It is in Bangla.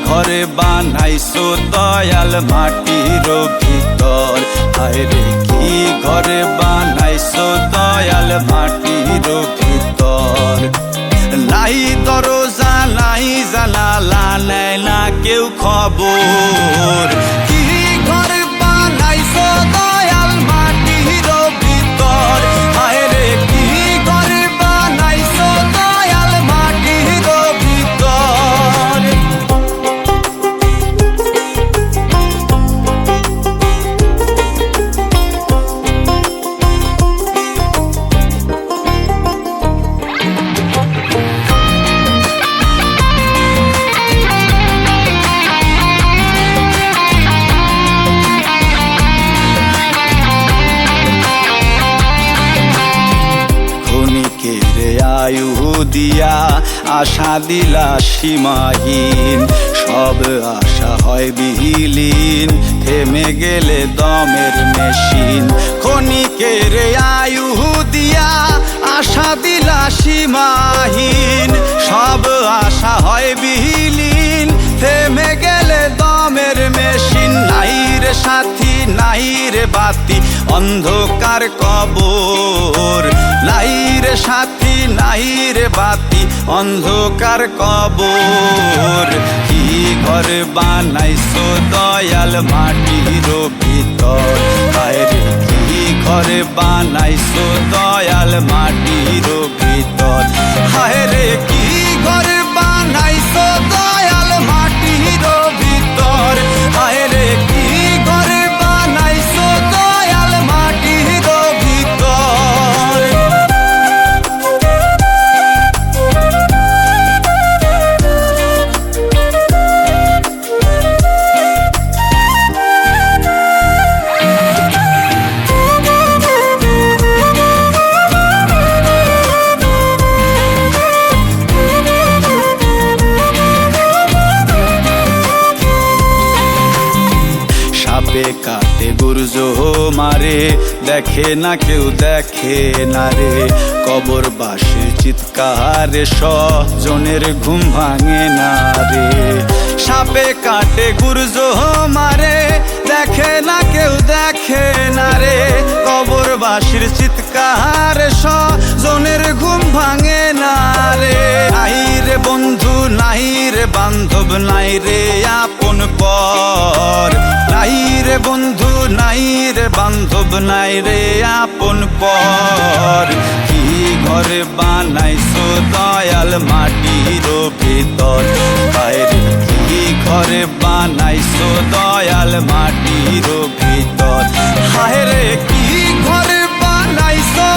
ঘরে বানাইছো দয়াল মাটির ভিতর, হায়রে কি ঘরে বানাইছো দয়াল মাটির ভিতর। নাই দরজা নাই জানালা, নেয় না কেউ খবর, কি ঘর বানাইছো দয়াল মাটির ভিতর, হায়রে কি ঘর বানাইছো দয়াল মাটির ভিতর। আয়ু দিয়া আশা দিলা সীমাহীন, সব আশা হয় বিলীন, থেমে গেলে দমের মেশিন। ক্ষণিকের আয়ু দিয়া আশা দিলা সীমাহীন, সব আশা হয় বিলীন, থেমে গেলে দমের মেশিন। নাই রে সাথী নাই রে বাতি অন্ধকার কবর, নাই রে সাথী নাই রে বাতি অন্ধকার কবর। কি ঘর বানাইছো দয়াল মাটির ভিতর, হায়রে কি ঘর বানাইছো দয়াল মাটির ভিতর, হায়রে কি ঘর বানাইছো দয়াল মাটির ভিতর, হায়রে কি ঘর বানাইছো দয়াল মাটির ভিতর। সাপে কাটে গুর্জ মারে, দেখে না কেউ দেখে না রে, কবর বাসে চিৎকারে স্বজনের ঘুম ভাঙে না রে। সাপে কাটে গুর্জ মারে, দেখে না কেউ দেখে না রে, কবর বাসির চিৎকারে স্বজনের ঘুম ভাঙে না রে। নাই রে বন্ধু নাই রে বান্ধব নাই রে আপন পর, নাই রে বন্ধু নাই রে বান্ধব নাই রে আপন পর। কি ঘরে বানাইছো দয়াল মাটির ভিতর, হায়রে কি ঘরে বানাইছো দয়াল মাটির ভিতর, হায়রে কি ঘরে বানাইছো।